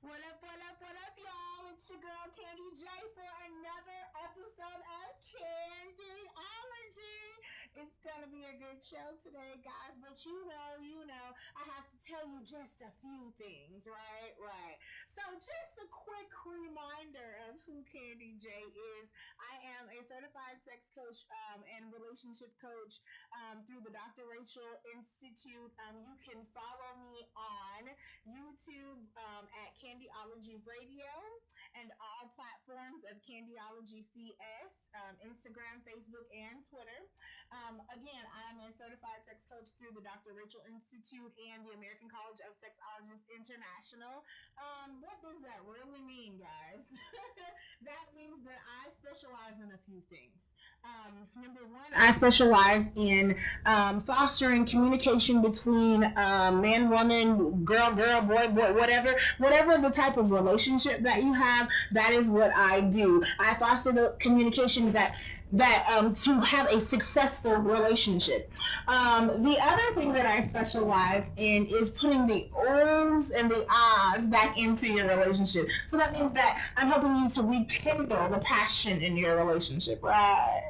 What up, y'all? It's your girl Candy J for another episode of Candyology. It's gonna be a good show today, guys. But I have to tell you just a few things, right? Right. So, just a quick reminder of who Candy J is. I am a certified sex coach and relationship coach through the Dr. Rachel Institute. You can follow me on YouTube at Candyology Radio and all platforms of Candyology CS, Instagram, Facebook, and Twitter. Again, I'm a certified sex coach through the Dr. Rachel Institute and the American College of Sexologists International. What does that really mean, guys? That means that I specialize in a few things. Number one, I specialize in fostering communication between man, woman, girl, boy, whatever the type of relationship that you have. That is what I do. I foster the communication that to have a successful relationship. The other thing that I specialize in is putting the ohs and the ahs back into your relationship. So that means that I'm helping you to rekindle the passion in your relationship. Right.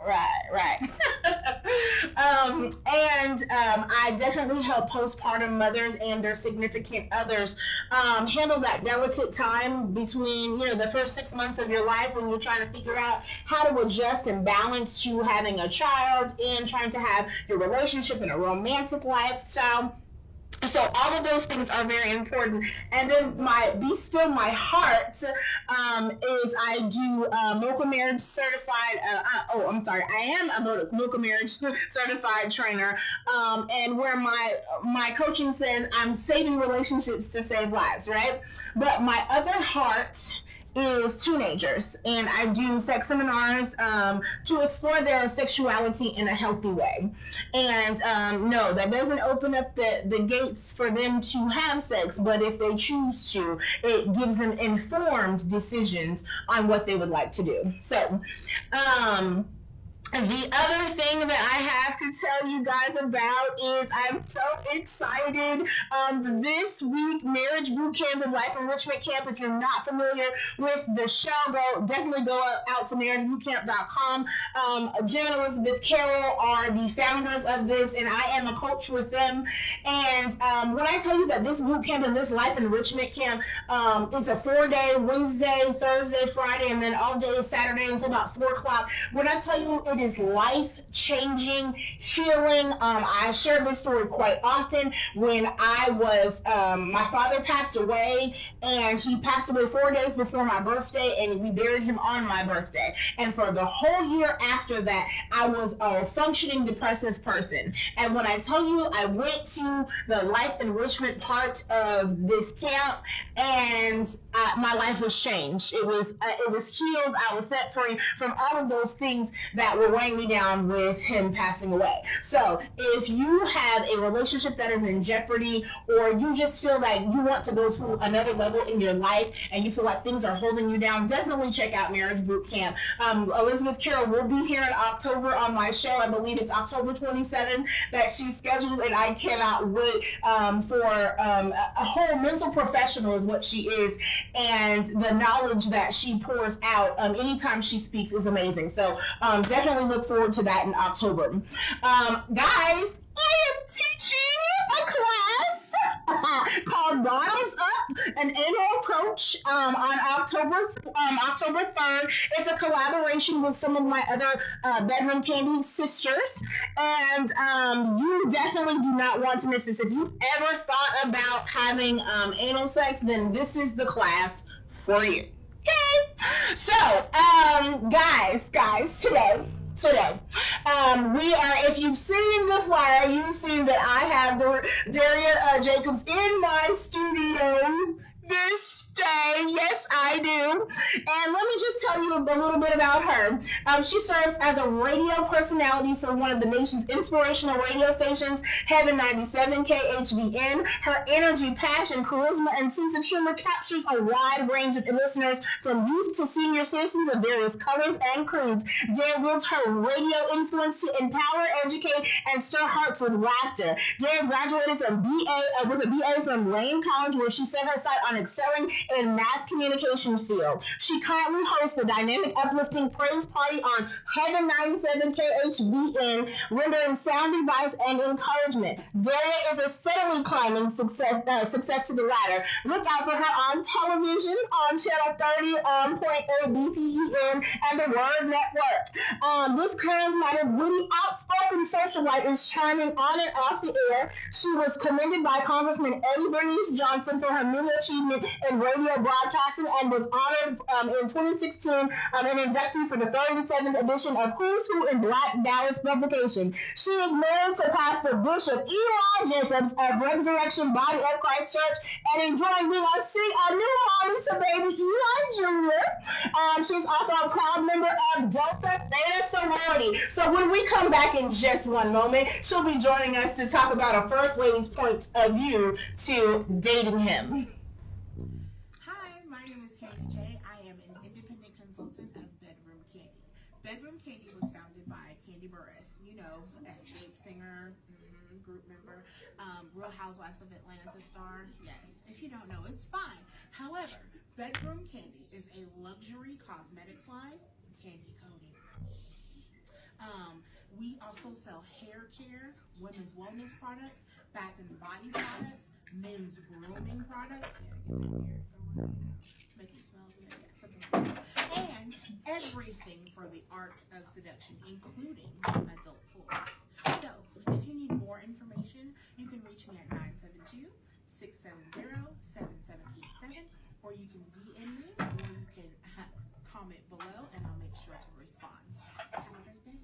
I definitely help postpartum mothers and their significant others handle that delicate time between the first 6 months of your life when you're trying to figure out how to adjust and balance to having a child and trying to have your relationship and a romantic lifestyle. So all of those things are very important. And then my Be Still My Heart is I do Mocha Marriage Certified. I am a Mocha Marriage Certified trainer. And where my coaching says I'm saving relationships to save lives, right? But my other heart is teenagers, and I do sex seminars to explore their sexuality in a healthy way. And no, that doesn't open up the gates for them to have sex, but if they choose to, it gives them informed decisions on what they would like to do. So, the other thing that I have to tell you guys about is I'm so excited. This week, Marriage Boot Camp and Life Enrichment Camp. If you're not familiar with the show, definitely go out to marriagebootcamp.com. Jen and Elizabeth Carroll are the founders of this, and I am a coach with them. And when I tell you that this boot camp and this Life Enrichment Camp is a 4-day, Wednesday, Thursday, Friday, and then all day Saturday until about 4 o'clock. When I tell you it is life-changing, healing. I share this story quite often. When I was, my father passed away, and he passed away 4 days before my birthday, and we buried him on my birthday. And for the whole year after that, I was a functioning depressive person. And when I tell you, I went to the life enrichment part of this camp, and my life was changed. It was healed. I was set free from all of those things that were weighing me down with him passing away. So if you have a relationship that is in jeopardy, or you just feel like you want to go to another level in your life and you feel like things are holding you down, definitely check out Marriage Boot Camp. Elizabeth Carroll will be here in October on my show. I believe it's October 27th that she's scheduled, and I cannot wait for a whole mental professional is what she is, and the knowledge that she pours out anytime she speaks is amazing. So definitely look forward to that in October. Guys, I am teaching a class called Bottoms Up, an annual approach on October 3rd. It's a collaboration with some of my other Bedroom Candy sisters, and you definitely do not want to miss this. If you've ever thought about having anal sex, then this is the class for you. Okay, so guys, today, we are, if you've seen the flyer, you've seen that I have Daria Jacobs in my studio this day. Yes, I do. And let me just tell you a little bit about her. She serves as a radio personality for one of the nation's inspirational radio stations, Heaven 97 KHVN. Her energy, passion, charisma, and sense of humor captures a wide range of listeners, from youth to senior citizens of various colors and creeds. Dare wields her radio influence to empower, educate, and stir hearts with laughter. Dare graduated from with a BA from Lane College, where she set her sight on excelling women in mass communications field. She currently hosts the dynamic uplifting praise party on Heaven 97 KHVN, rendering sound advice and encouragement. Daria is a steadily climbing success to the ladder. Look out for her on television on Channel 30.8 BPEN and the Word Network. This charismatic, witty, outspoken socialite is chiming on and off the air. She was commended by Congressman Eddie Bernice Johnson for her many achievement in radio broadcasting and was honored in 2016 an inductee for the 37th edition of Who's Who in Black Dallas publication. She is married to Pastor Bishop Eli Jacobs of Resurrection Body of Christ Church and enjoying being a new mommy to baby Eli Jr. She's also a proud member of Delta Theta Sorority. So when we come back in just one moment, she'll be joining us to talk about a First Lady's point of view to dating him. Hi, my name is Candy J. I am an independent consultant of Bedroom Candy. Bedroom Candy was founded by Candy Burris, escape singer, group member, Real Housewives of Atlanta star. Yes, if you don't know, it's fine. However, Bedroom Candy is a luxury cosmetics line, candy coating. We also sell hair care, women's wellness products, bath and body products, men's grooming products. Make it smell good. Yeah, something like that. And everything for the art of seduction, including adult toys. So, if you need more information, you can reach me at 972-670-7787, or you can DM me, or you can comment below, and I'll make sure to respond. Have a great day.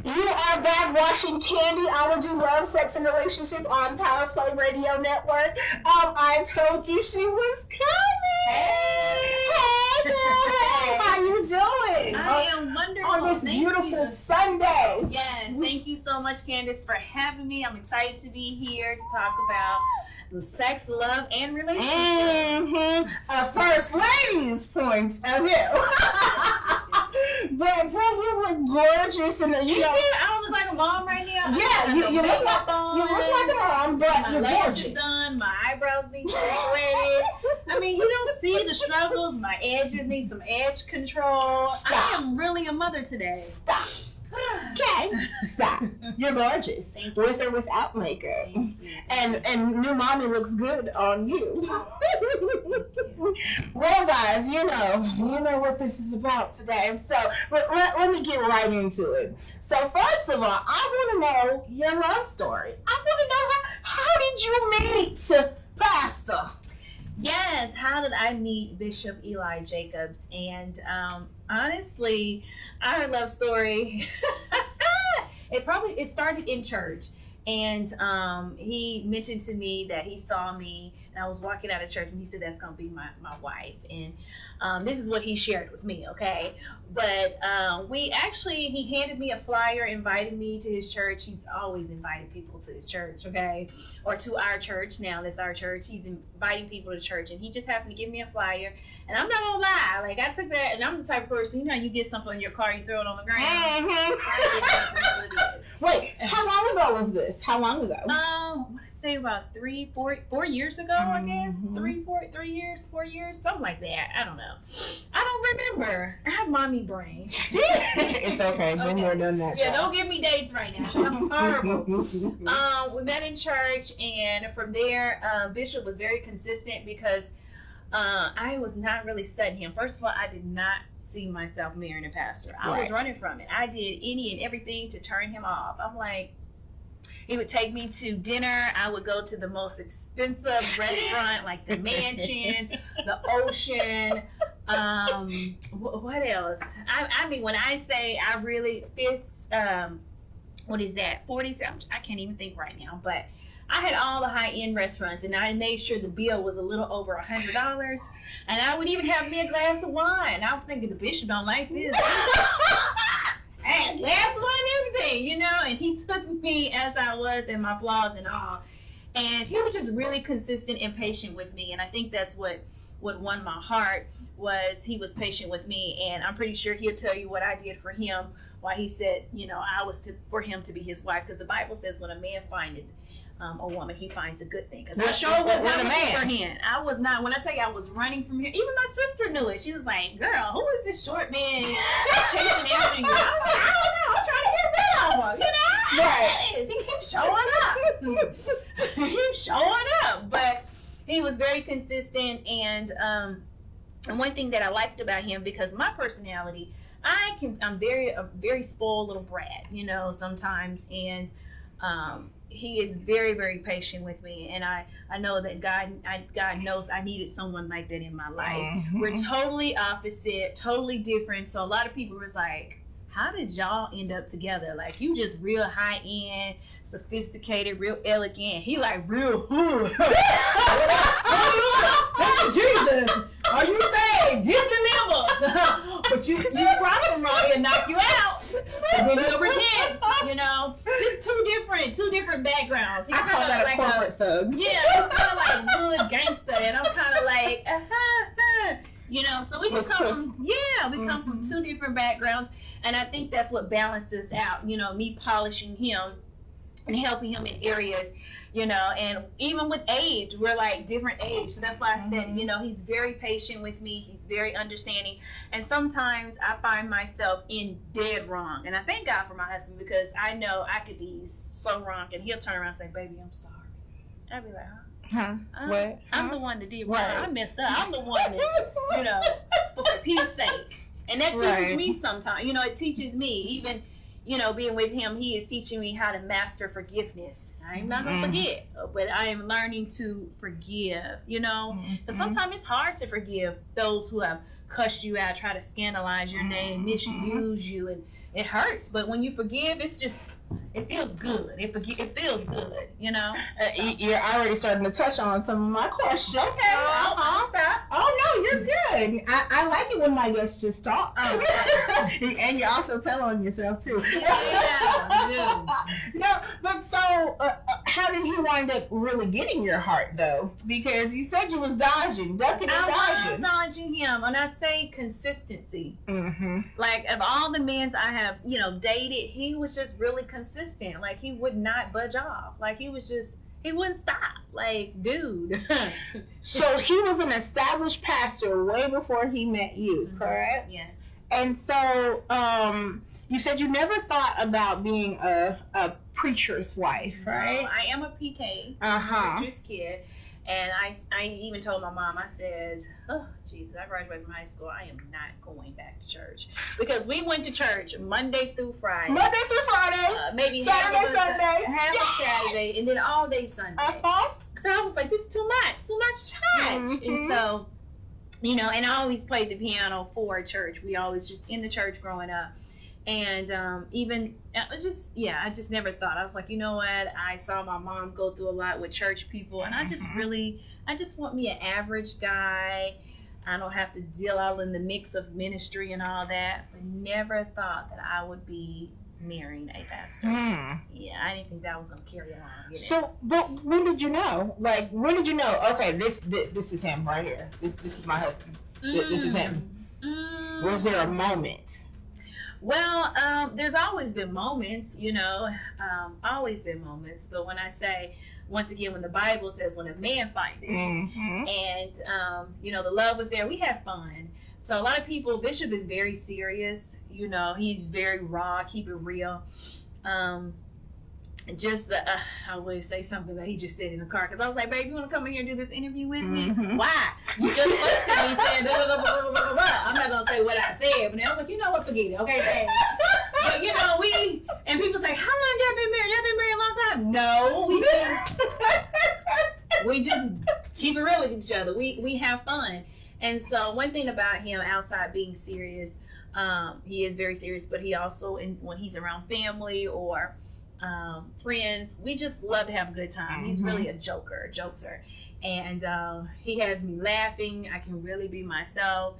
You are back watching Candyology Love, Sex, and Relationship on Power Play Radio Network. I told you she was coming. Hey, girl. Hey, how you doing? I am wonderful. On this beautiful Sunday. Yes, thank you so much, Candace, for having me. I'm excited to be here to talk about sex, love, and relationships. A First Lady's point of view. But girl, you look gorgeous, and I don't look like a mom right now. Yeah, you look like a mom, but my you're lashes gorgeous. done, my eyebrows need decorated. I mean, you don't see the struggles. My edges need some edge control. Stop. I am really a mother today. Stop. Okay, stop. You're gorgeous, Thank you. with or without makeup. Thank you. And new mommy looks good on you. Well, guys, you know what this is about today. So let me get right into it. So first of all, I want to know your love story. I want to know how did you meet Pastor? Yes, how did I meet Bishop Eli Jacobs? And honestly, our love story, it started in church. And he mentioned to me that he saw me, and I was walking out of church, and he said, that's going to be my wife. And this is what he shared with me, okay? But he handed me a flyer, invited me to his church. He's always invited people to his church, okay? Or to our church now, that's our church. He's inviting people to church, and he just happened to give me a flyer. And I'm not going to lie, like I took that, and I'm the type of person, how you get something in your car, you throw it on the ground. Wait, how long ago was this? How long ago? I say about 4 years ago, I guess. 4 years, something like that. I don't know. I don't remember. I have mommy brain. It's okay. Been there, done that. Yeah, don't give me dates right now. I'm horrible. We met in church, and from there, Bishop was very consistent because I was not really studying him. First of all, I did not see myself marrying a pastor. I was running from it. I did any and everything to turn him off. I'm like, he would take me to dinner. I would go to the most expensive restaurant, like the Mansion, the Ocean. What else? I mean, when I say I really fits, what is that? 47. I can't even think right now, but I had all the high-end restaurants, and I made sure the bill was a little over $100, and I would even have me a glass of wine. I was thinking the bishop don't like this. I had glass of wine and everything, and he took me as I was and my flaws and all. And he was just really consistent and patient with me, and I think that's what won my heart was he was patient with me, and I'm pretty sure he'll tell you what I did for him, why he said, I was for him to be his wife, because the Bible says when a man findeth a woman, he finds a good thing. Because Well, I sure was what not a looking man. for him. I was not. When I tell you I was running from him, even my sister knew it. She was like, "Girl, who is this short man chasing after you?" I was like, "I don't know. I'm trying to get rid of him. You know, Right. it is. He keeps showing up. He keeps showing up." But he was very consistent, and one thing that I liked about him, because my personality, I'm a very spoiled little brat, you know, sometimes, and he is very, very patient with me, and I know that God knows I needed someone like that in my life. Mhm. We're totally opposite, totally different. So a lot of people was like, "How did y'all end up together? Like, you just real high end, sophisticated, real elegant. He like real hood." Jesus, are you saying get delivered? But you cross from around here, knock you out, and then he'll repent. You know, just two different backgrounds. He's I call kinda that a like corporate thug. yeah, he's kind of like hood gangster, and I'm kind of like, you know. So we just come from come from two different backgrounds, and I think that's what balances out. You know, me polishing him and helping him in areas, you know, and even with age, we're like different age. So that's why I said, you know, he's very patient with me. He's very understanding. And sometimes I find myself in dead wrong. And I thank God for my husband, because I know I could be so wrong, and he'll turn around and say, "Baby, I'm sorry." I'd be like, Huh? What? I'm the one that did wrong. Right. I messed up. I'm the one that, you know, but for peace sake. And that teaches Right. me sometimes. You know, it teaches me. Even, you know, being with him, he is teaching me how to master forgiveness. I'm not going to forget, but I am learning to forgive, you know. Because sometimes it's hard to forgive those who have cussed you out, try to scandalize your name, misuse you, and it hurts. But when you forgive, it's just, it feels good. It feels good, you know. You're already starting to touch on some of my questions. Okay, I'll stop. Oh no, you're good. I like it when my guests just talk. And you also tell on yourself too. Yeah, No, but so how did he wind up really getting your heart though? Because you said you was ducking and I dodging. was dodging him, and I say consistency. Mm-hmm. Like, of all the men I have, you know, dated, he was just really consistent. Like, he would not budge off. Like, he wouldn't stop. Like, dude. So he was an established pastor way before he met you, correct? Yes. And so, you said you never thought about being a preacher's wife, right? I am a PK. Uh-huh. Preacher's kid. And I even told my mom, I said, "Oh, Jesus, I graduated from high school. I am not going back to church." Because we went to church Monday through Friday. Monday through Friday. Maybe Saturday, Sunday. half Yes. a Saturday, and then all day Sunday. Uh-huh. So I was like, this is too much church. And so, you know, and I always played the piano for church. We always just in the church growing up. And I just never thought. I was like, you know what? I saw my mom go through a lot with church people, and I just want me an average guy. I don't have to deal out in the mix of ministry and all that. But never thought that I would be marrying a pastor. Yeah, I didn't think that was going to carry on. You know? So, but when did you know? Like, when did you know? Okay, this is him right here. This is my husband. This is him. Was there a moment? Well, there's always been moments, you know, always been moments. But when I say, once again, when the Bible says, when a man findeth, and, you know, the love was there, we had fun. So a lot of people, Bishop is very serious, you know, he's very raw, keep it real. I would say something that he just said in the car, because I was like, "Babe, you want to come in here and do this interview with me?" Why? You just busted me saying blah, blah, blah, blah, blah. I'm not gonna say what I said, but I was like, you know what, forget it, okay, babe. But you know, and people say, "How long y'all been married? Y'all been married a long time?" No, we just keep it real with each other. We have fun. And so one thing about him, outside being serious, he is very serious, but he also, when he's around family or friends, we just love to have a good time. He's really a jokester, and he has me laughing. I can really be myself,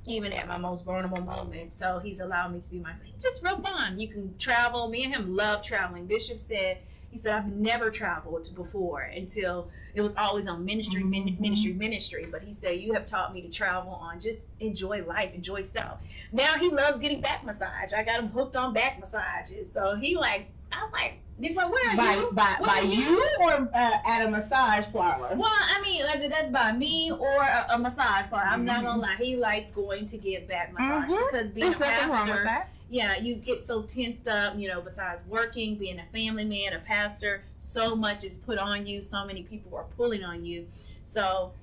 even at my most vulnerable moments. So he's allowed me to be myself. It's just real fun. You can travel. Me and him love traveling. Bishop said, he said, "I've never traveled before until it was always on ministry. But he said, you have taught me to travel on just enjoy life, enjoy self." Now he loves getting back massage. I got him hooked on back massages. So he like I was like, what are By you? by you or at a massage parlor? Well, I mean, whether that's by me or a massage parlor, I'm not gonna lie. He likes going to get back massage because being There's a nothing wrong with pastor, that. yeah, you get so tensed up. Besides working, being a family man, a pastor, so much is put on you. So many people are pulling on you. So,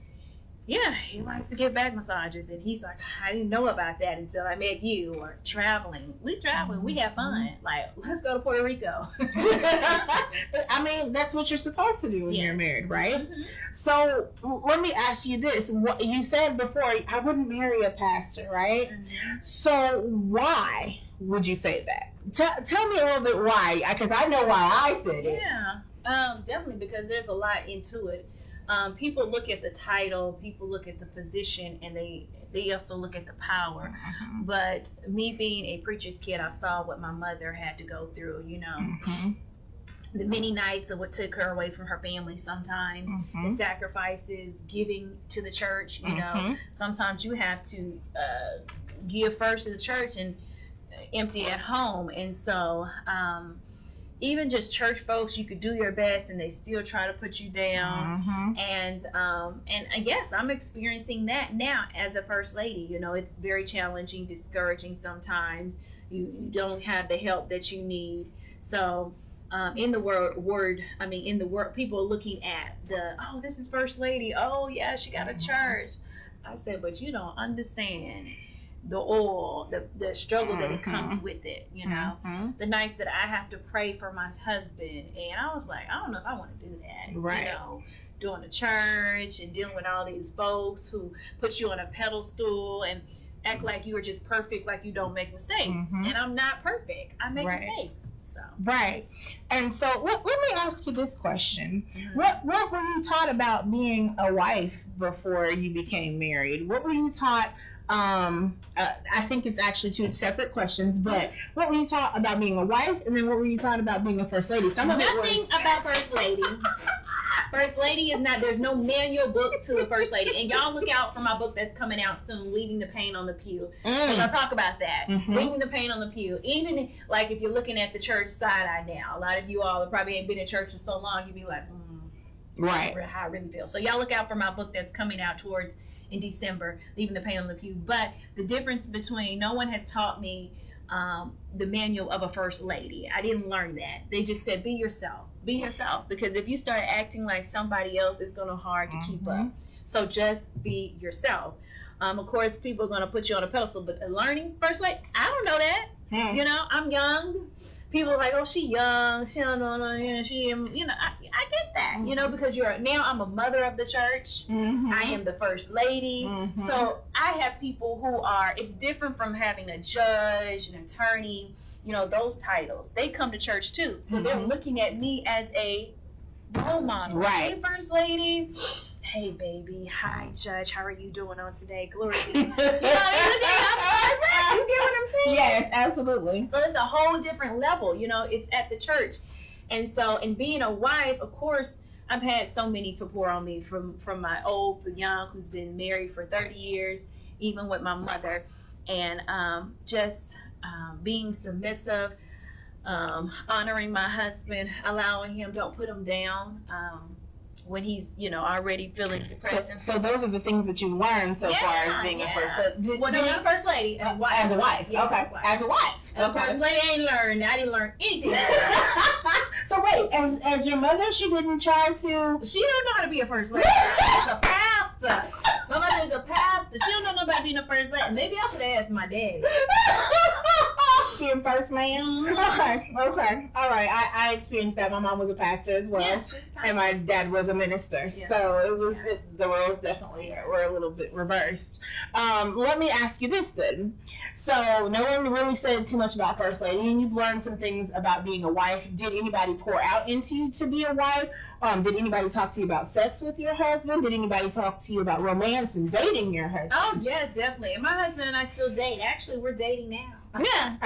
yeah, he likes to get back massages, and he's like, I didn't know about that until I met you. Or traveling, we have fun. Like, let's go to Puerto Rico. I mean, that's what you're supposed to do when you're married, right? Mm-hmm. So let me ask you this: what you said before, I wouldn't marry a pastor, right? Mm-hmm. So why would you say that? Tell me a little bit why, because I know why I said it. Yeah, definitely, because there's a lot into it. People look at the title, people look at the position, and they also look at the power. Mm-hmm. But me being a preacher's kid, I saw what my mother had to go through, Mm-hmm. the many nights of what took her away from her family sometimes, Mm-hmm. the sacrifices, giving to the church, Mm-hmm. sometimes you have to give first to the church and empty at home. And so even just church folks, you could do your best and they still try to put you down. Mm-hmm. And yes, I'm experiencing that now as a first lady. It's very challenging, discouraging sometimes. You don't have the help that you need. So in the world, people are looking at this is first lady. Oh yeah, she got a church. I said, but you don't understand the oil, the struggle that it comes with it, Mm-hmm. the nights that I have to pray for my husband. And I was like, I don't know if I want to do that. Right. Doing the church and dealing with all these folks who put you on a pedestal and act like you are just perfect, like you don't make mistakes. Mm-hmm. And I'm not perfect. I make Right. mistakes. So. Right. And so let me ask you this question. Mm-hmm. What were you taught about being a wife before you became married? What were you taught? I think it's actually two separate questions, but what were you taught about being a wife, and then what were you taught about being a first lady? Nothing about first lady. First lady is not. There's no manual book to the first lady, and y'all look out for my book that's coming out soon, "Leaving the Pain on the Pew." Because I'll talk about that. Mhm. Leaving the pain on the pew. Even like if you're looking at the church side eye now, a lot of you all probably ain't been in church for so long, you'd be like, Right. that's how I really feel. So y'all look out for my book that's coming out in December, Leaving the Pain on the Pew. But the difference between, no one has taught me the manual of a first lady. I didn't learn that. They just said, be yourself. Be yourself. Because if you start acting like somebody else, it's going to be hard to keep up. So just be yourself. Of course, people are going to put you on a pedestal, but learning first lady, I don't know that. I'm young. People are like, oh, she young. She don't know, I get that, because I'm a mother of the church. Mm-hmm. I am the first lady. Mm-hmm. So I have people who it's different from having a judge, an attorney, those titles. They come to church too. So they're looking at me as a role model. Right. Hey, first lady. Hey, baby. Hi, judge. How are you doing on today? Glory to God. You get what I'm saying? Yes, absolutely. So it's a whole different level. It's at the church. And so, in being a wife, of course, I've had so many to pour on me from my old to young, who's been married for 30 years, even with my mother. And just being submissive, honoring my husband, allowing him, don't put him down. When he's, already feeling depressed. So those are the things that you learned so far as being a first lady. Well, no, not a first lady. As a wife. As a wife. Yes, okay. As a wife. Okay. First lady I didn't learn anything. So wait, as your mother, she didn't try to... She don't know how to be a first lady. She's a pastor. My mother is a pastor. She don't know about being a first lady. Maybe I should have asked my daddy. Being first man? Mm-hmm. Okay. All right. I experienced that. My mom was a pastor as well. Yeah, she's and my dad was a minister. Yeah. So the roles definitely were a little bit reversed. Let me ask you this then. So no one really said too much about first lady, and you've learned some things about being a wife. Did anybody pour out into you to be a wife? Did anybody talk to you about sex with your husband? Did anybody talk to you about romance and dating your husband? Oh, yes, definitely. And my husband and I still date. Actually, we're dating now. Yeah.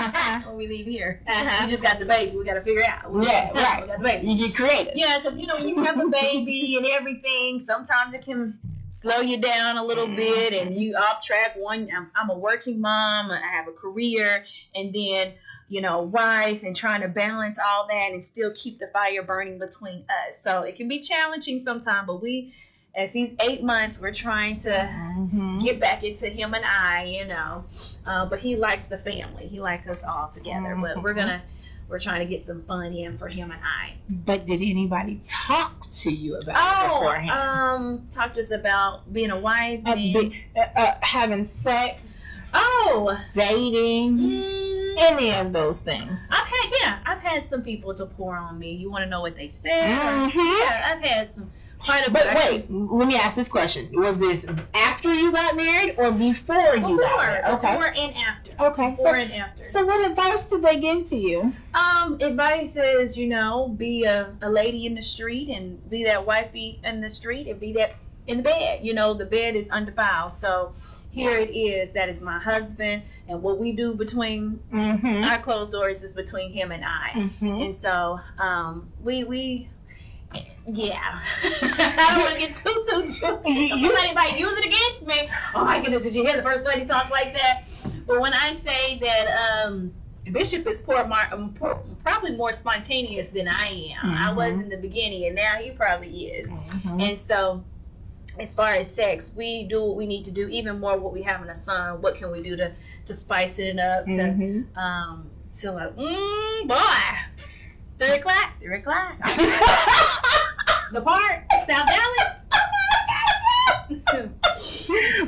When we leave here. Uh-huh. We just got the baby. We got to figure out. Yeah, right. We got the baby. You get creative. Yeah, because, when you have a baby and everything, sometimes it can slow you down a little bit and you off track. I'm a working mom. I have a career. And then, wife and trying to balance all that and still keep the fire burning between us. So it can be challenging sometimes, but as he's 8 months, we're trying to get back into him and I, but he likes the family. He likes us all together, but we're trying to get some fun in for him and I. But did anybody talk to you about it beforehand? Talk to us about being a wife, having sex, dating, any of those things. I've had some people to pour on me. You want to know what they said? I've had some. But wait, let me ask this question. Was this after you got married or before you got married? Okay. Before and after. Okay. Before and after. So what advice did they give to you? Advice is, be a lady in the street and be that wifey in the street and be that in the bed. The bed is undefiled. So here it is. That is my husband. And what we do between our closed doors is between him and I. And so yeah. I don't want to get too juicy. Somebody might use it against me. Oh my goodness, did you hear the first lady talk like that? But when I say that Bishop is probably more spontaneous than I am. I was in the beginning, and now he probably is. And so as far as sex, we do what we need to do, even more what we have in a son. What can we do to spice it up? So like, boy. 3 o'clock. The part, South Dallas.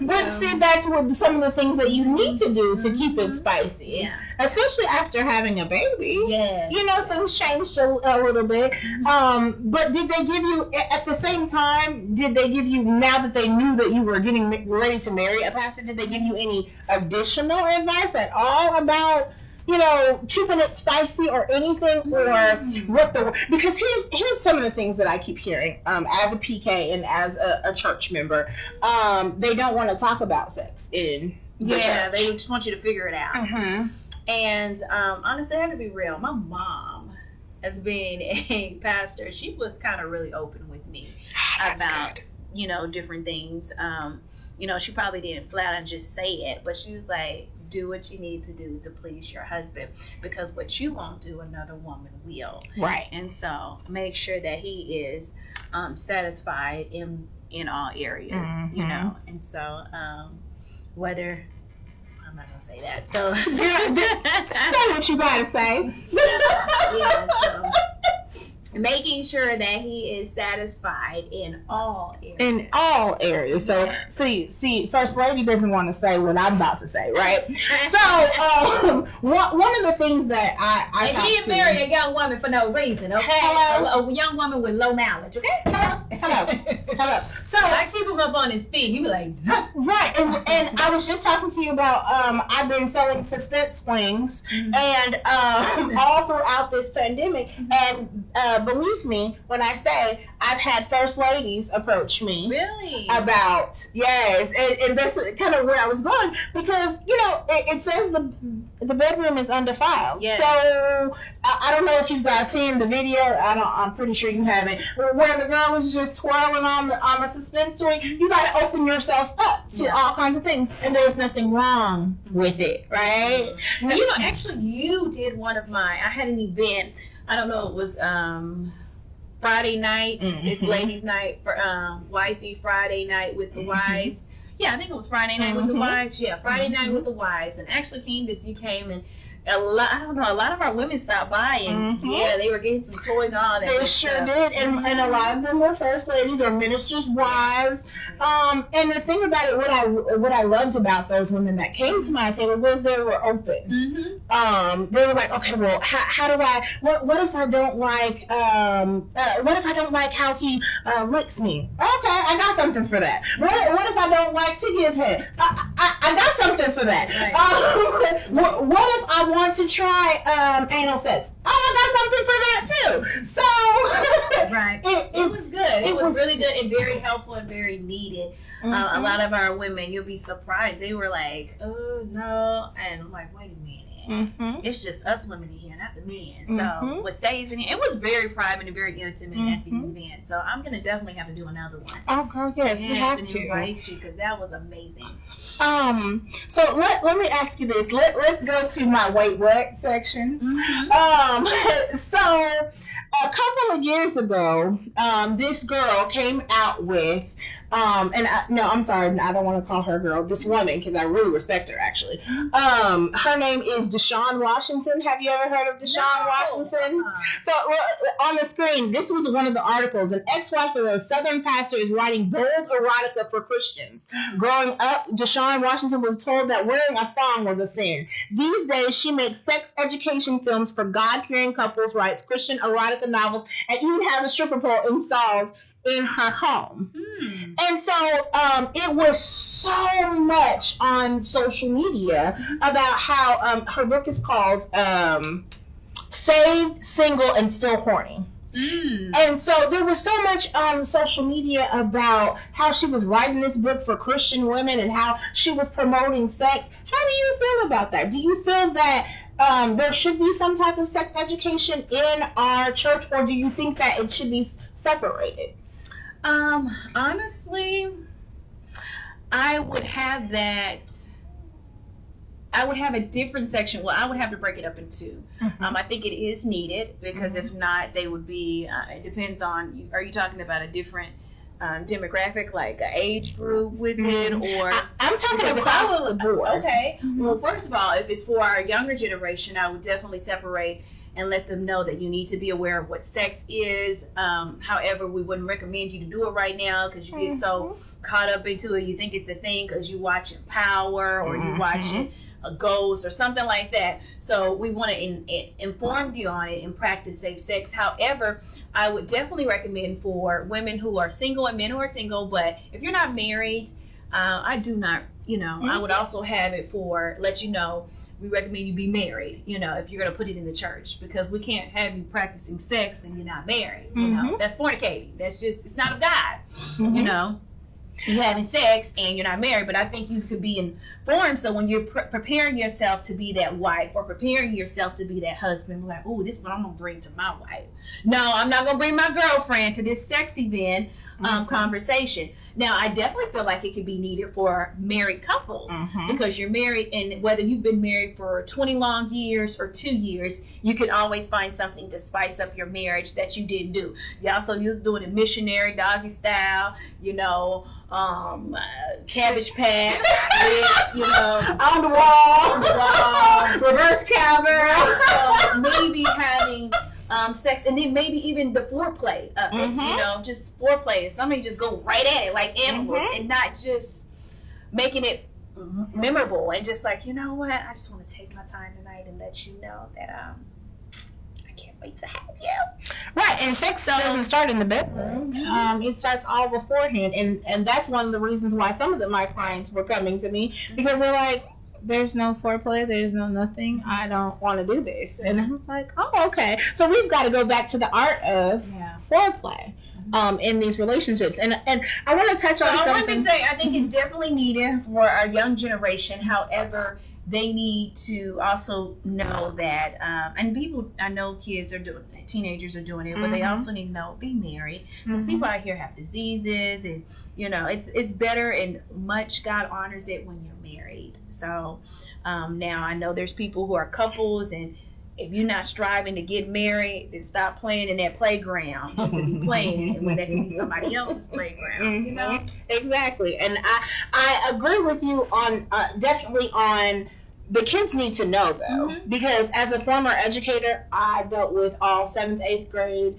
But see, that's what some of the things that you need to do to keep it spicy. Yeah. Especially after having a baby. Yeah. Things changed a little bit. But did they give you, at the same time, now that they knew that you were getting ready to marry a pastor, did they give you any additional advice at all about keeping it spicy or anything, or because here's some of the things that I keep hearing as a PK and as a church member. They don't want to talk about sex in the church. They just want you to figure it out. And honestly, I have to be real. My mom, as being a pastor, she was kind of really open with me about different things. She probably didn't flat out just say it, but she was like, do what you need to do to please your husband, because what you won't do, another woman will. Right. And so make sure that he is satisfied in all areas, And so whether I'm not gonna say that. So say what you gotta say. So making sure that he is satisfied in all areas. So, see, First Lady doesn't want to say what I'm about to say, right? So, one of the things that I and he didn't marry a young woman for no reason, okay? A young woman with low knowledge, okay? Hello. So I keep him up on his feet. He be like, right. And I was just talking to you about I've been selling suspense swings and all throughout this pandemic, and believe me when I say I've had first ladies approach me. Really? About, yes. And that's kind of where I was going, because, it says the bedroom is undefiled. Yes. So I don't know if you guys seen the video. I'm pretty sure you haven't. Where the girl was just twirling on the suspense swing. You got to open yourself up to all kinds of things, and there's nothing wrong with it, right? Actually, you did one of mine. I had an event. I don't know. It was Friday night. It's ladies' night for wifey Friday night with the wives. Yeah, I think it was Friday night with the wives. Yeah, Friday night with the wives. And actually, Candace, you came and a lot of our women stopped by and they were getting some toys and all that. They sure did, and a lot of them were first ladies or ministers' wives. And the thing about it, what I loved about those women that came to my table was they were open. They were like, okay, well, how do I? What if I don't like? What if I don't like how he licks me? Okay, I got something for that. What if I don't like to give head? I got something for that. Right. What if I want to try anal sex? Oh, I got something for that too. So right, it was good. It was really good and very helpful and very needed. A lot of our women, you'll be surprised, they were like, oh no, and I'm like, wait a minute. men. It's just us women in here, not the men. So what stays in here, it was very private and very intimate at the event. So I'm gonna definitely have to do another one. Oh, girl, yes, we have and to invite you because that was amazing. So let me ask you this. Let's go to my wait what section. So a couple of years ago, this girl came out with, I'm sorry, I don't want to call her girl, this woman, because I really respect her, actually. Her name is Deshaun Washington. Have you ever heard of Deshaun Washington? So, on the screen, this was one of the articles. An ex-wife of a Southern pastor is writing bold erotica for Christians. Growing up, Deshaun Washington was told that wearing a thong was a sin. These days, she makes sex education films for God-fearing couples, writes Christian erotica novels, and even has a stripper pole installed in her home. And so it was so much on social media about how her book is called Saved, Single, and Still Horny. And so there was so much on social media about how she was writing this book for Christian women and how she was promoting sex. How do you feel about that? Do you feel that there should be some type of sex education in our church, or do you think that it should be separated? Honestly, I would have a different section. Well, I would have to break it up in two. I think it is needed because if not, they would be, it depends on, are you talking about a different demographic, like an age group with it, or? I'm talking across the board. Okay. Well, first of all, if it's for our younger generation, I would definitely separate and let them know that you need to be aware of what sex is. However, we wouldn't recommend you to do it right now because you get so caught up into it. You think it's a thing because you watching Power or you watching a Ghost or something like that. So we want to inform you on it and practice safe sex. However, I would definitely recommend for women who are single and men who are single, but if you're not married, I do not, I would also have it for, let you know, we recommend you be married, if you're going to put it in the church, because we can't have you practicing sex and you're not married. That's fornicating. That's just, it's not of God. You're having sex and you're not married, but I think you could be informed. So when you're preparing yourself to be that wife or preparing yourself to be that husband, like, oh, this is what I'm going to bring to my wife. No, I'm not going to bring my girlfriend to this sex event conversation. Now, I definitely feel like it could be needed for married couples because you're married, and whether you've been married for 20 long years or 2 years, you can always find something to spice up your marriage that you didn't do. You was doing a missionary doggy style, cabbage patch, on the wall, reverse cowgirl. So maybe having sex, and then maybe even the foreplay of it, just foreplay. Somebody just go right at it like animals and not just making it memorable and just like, you know what, I just want to take my time tonight and let you know that I can't wait to have you. Right, and sex doesn't start in the bedroom. It starts all beforehand, and that's one of the reasons why some of my clients were coming to me, because they're like, there's no foreplay, there's no nothing, I don't want to do this. And I was like, oh, okay. So we've got to go back to the art of foreplay in these relationships. And I want to touch on something. I want to say, I think it's definitely needed for our young generation. However, they need to also know that, and people, I know kids are doing it, teenagers are doing it, but they also need to know, be married, because people out here have diseases, and it's better, and much God honors it when you're married. So now I know there's people who are couples, and if you're not striving to get married, then stop playing in that playground just to be playing when that can be somebody else's playground. Exactly. And I agree with you on definitely on the kids need to know, though, because as a former educator, I dealt with all 7th, 8th grade.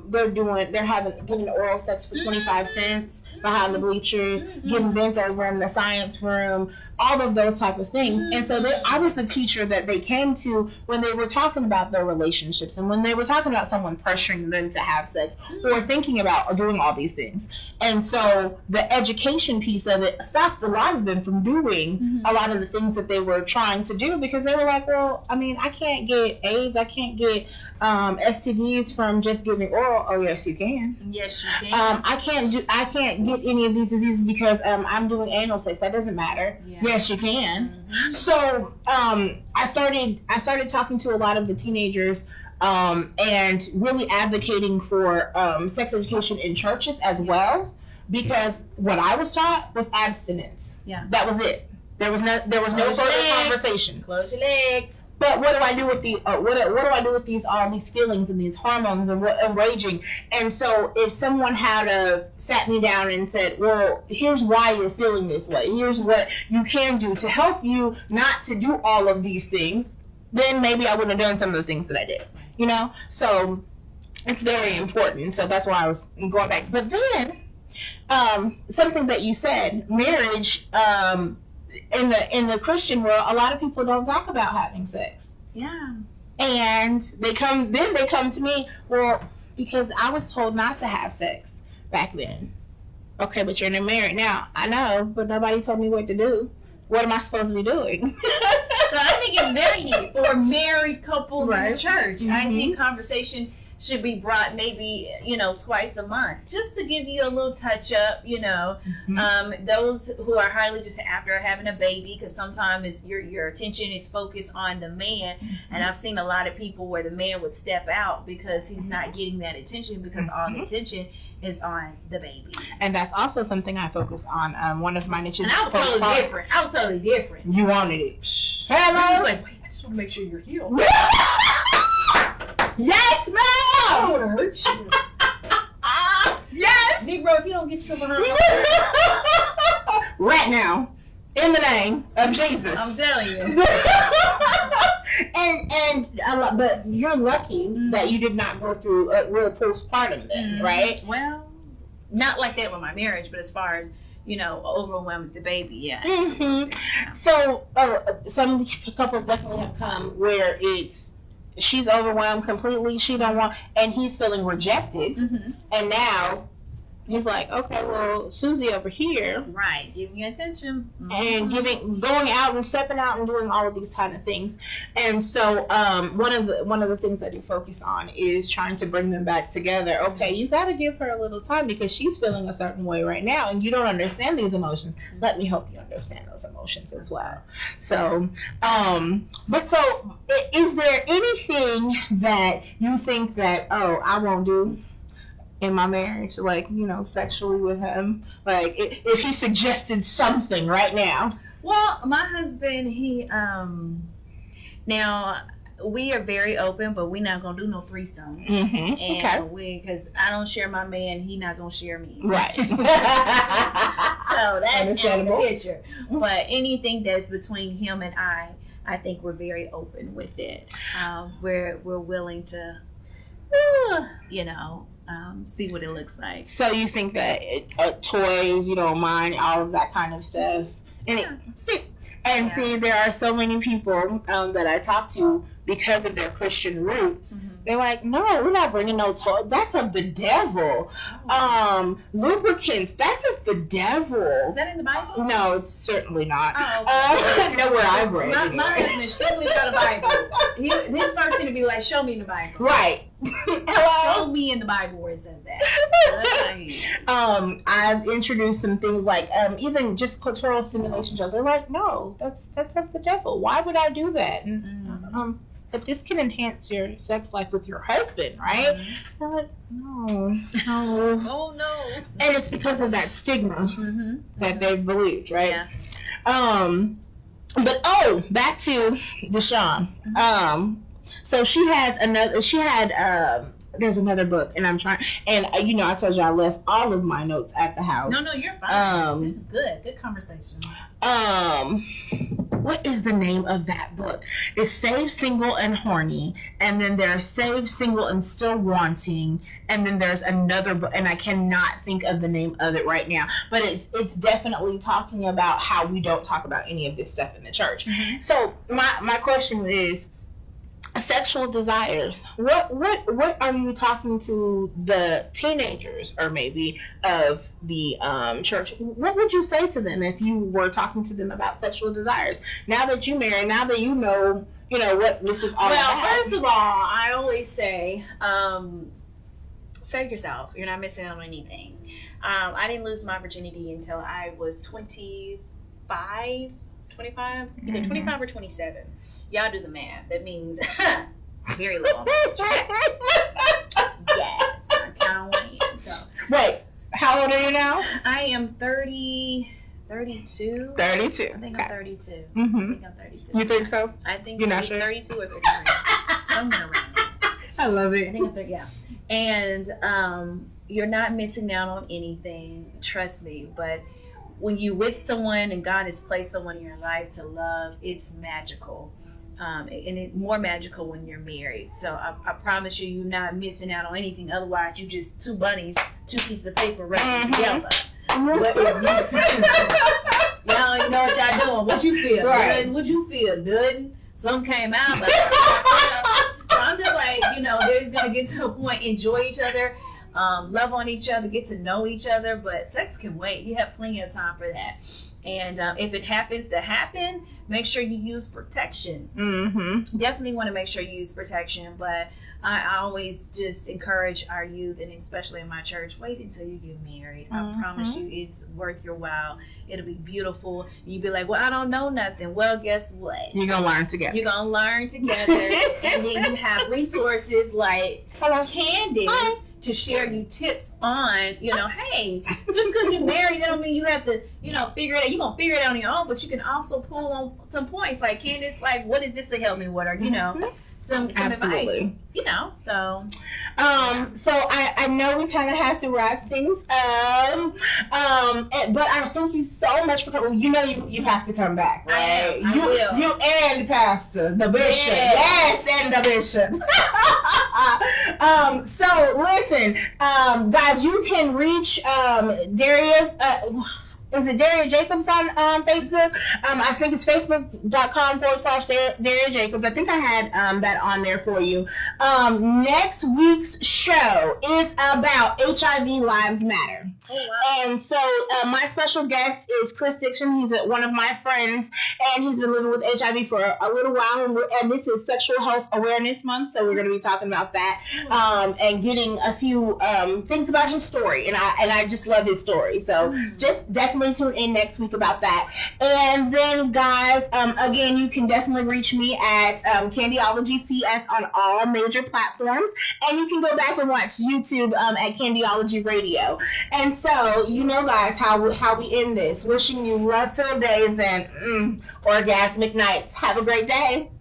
They're giving oral sex for 25 cents behind the bleachers, getting bent over in the science room, all of those type of things. And so I was the teacher that they came to when they were talking about their relationships and when they were talking about someone pressuring them to have sex or thinking about doing all these things. And so the education piece of it stopped a lot of them from doing a lot of the things that they were trying to do, because they were like, well, I mean, I can't get AIDS, I can't get STDs from just giving oral. Oh, yes, you can. Yes, you can. I can't get any of these diseases because I'm doing anal sex. That doesn't matter. Yeah. Yes, you can. Mhm. So I started talking to a lot of the teenagers and really advocating for sex education in churches as well, because what I was taught was abstinence. Yeah. That was it. There was no Close further your legs. conversation. Close your legs. But what do I do with the what do I do with all these feelings and these hormones and raging? And so if someone had sat me down and said, well, here's why you're feeling this way, here's what you can do to help you not to do all of these things, then maybe I wouldn't have done some of the things that I did. You know? So it's very important. So that's why I was going back. But then something that you said, marriage, in the Christian world, a lot of people don't talk about having sex. Yeah. And they come to me, well, because I was told not to have sex back then. Okay, but you're married now. I know, but nobody told me what to do. What am I supposed to be doing? So I think it's very neat for married couples in the church. Mm-hmm. I think conversation should be brought maybe, twice a month, just to give you a little touch up, Mm-hmm. Those who are highly just after having a baby, because sometimes your attention is focused on the man. And I've seen a lot of people where the man would step out because he's not getting that attention, because all the attention is on the baby. And that's also something I focus on. One of my niches And is I was totally different. You wanted it. I was Hello? like, wait, I just want to make sure you're healed. Yes, I don't ma'am! want to hurt you. Yes! Negro, if you don't get your behind, Right now, in the name of Jesus. I'm telling you. and but you're lucky that you did not go through a real postpartum then, right? Well, not like that with my marriage, but as far as overwhelmed with the baby, yeah. Mm-hmm. So some couples definitely have come where she's overwhelmed completely, she don't want, and he's feeling rejected, Mm-hmm. and now he's like, okay, well, Susie over here, Right, giving you attention, and going out and stepping out and doing all of these kind of things. And so one of the things I do focus on is trying to bring them back together. Okay, you got to give her a little time because she's feeling a certain way right now and you don't understand these emotions. Let me help you understand those emotions as well. So is there anything that you think that, oh, I won't do in my marriage, like, sexually with him, like if he suggested something right now? Well, my husband, he now we are very open, but we're not gonna do no threesome. Mm-hmm. And because I don't share my man, he not gonna share me. Right. So that's Understandable. out the picture. But anything that's between him and I think we're very open with it. We're willing to, see what it looks like. So you think that toys, you don't mind all of that kind of stuff? And see, there are so many people that I talk to because of their Christian roots. Mm-hmm. They're like, no, we're not bringing no toys. That's of the devil. Lubricants, that's of the devil. Is that in the Bible? No, it's certainly not. Oh, okay. Nowhere I've read. My anyway. husband strictly got a Bible. His first thing to be like, show me in the Bible. Right. Show Hello. me in the Bible where it says that. That's not he. I've introduced some things like even just clitoral stimulation drugs. They're like, no, that's of the devil. Why would I do that? And, but this can enhance your sex life with your husband, right? They're like, no. Oh no. And it's because of that stigma Mm-hmm. that they've believed, right? Yeah. But back to Deshawn. So she had there's another book, and I'm trying, and I told you I left all of my notes at the house. No, you're fine. This is good. Good conversation. What is the name of that book? It's Save Single and Horny, and then there's Save Single and Still Wanting, and then there's another book, and I cannot think of the name of it right now, but it's definitely talking about how we don't talk about any of this stuff in the church. Mm-hmm. So my question is, sexual desires. What are you talking to the teenagers or maybe of the church? What would you say to them if you were talking to them about sexual desires? Now that you married, now that you know what this is all about. Well, first of all, I always say, save yourself. You're not missing out on anything. I didn't lose my virginity until I was 25, either 25 or 27. Y'all do the math. That means very low on my age. Yes, I count on in. So Wait, how old are you now? I am 32. 32. I think I'm 32. Mm-hmm. I think I'm 32. You think so? I think You're so. not sure? 32 or 33. Somewhere around there. I love I it. think I'm 30, yeah. And you're not missing out on anything, trust me. But when you're with someone and God has placed someone in your life to love, it's magical. And it's more magical when you're married. So I promise you, you're not missing out on anything. Otherwise, you just two bunnies, two pieces of paper wrapped together. But if y'all don't know what y'all doing. What you feel? Right. Nothing. What you feel? Nothing. Some came out. But, so I'm just like, there's gonna get to a point. Enjoy each other, love on each other, get to know each other. But sex can wait. You have plenty of time for that. And if it happens to happen, make sure you use protection. Mm-hmm. Definitely want to make sure you use protection. But I always just encourage our youth, and especially in my church, wait until you get married. I promise you, it's worth your while. It'll be beautiful. You'll be like, well, I don't know nothing. Well, guess what? You're going to learn together. You're going to learn together. And then you have resources like Candace to share you tips on, hey, just because you're married, that don't mean you have to, figure it out. You're going to figure it out on your own, but you can also pull on some points. Like, Candace, like, what is this to help me with? Or, some Absolutely. advice, so. So I know we kind of have to wrap things up, but I thank you so much for coming. You have to come back, right? I will. You and Pastor, the Bishop. Yes, and the Bishop. So listen, guys, you can reach Darius. Is it Daria Jacobs on Facebook? I think it's facebook.com/Daria Jacobs. I think I had that on there for you. Next week's show is about HIV Lives Matter. Oh, wow. And so my special guest is Chris Dixon. He's one of my friends, and he's been living with HIV for a little while. And this is Sexual Health Awareness Month, so we're going to be talking about that and getting a few things about his story. And I just love his story. So just definitely tune in next week about that. And then, guys, again, you can definitely reach me at Candyology CS on all major platforms, and you can go back and watch YouTube at Candyology Radio. And so, guys, how we end this. Wishing you love-filled days and orgasmic nights. Have a great day.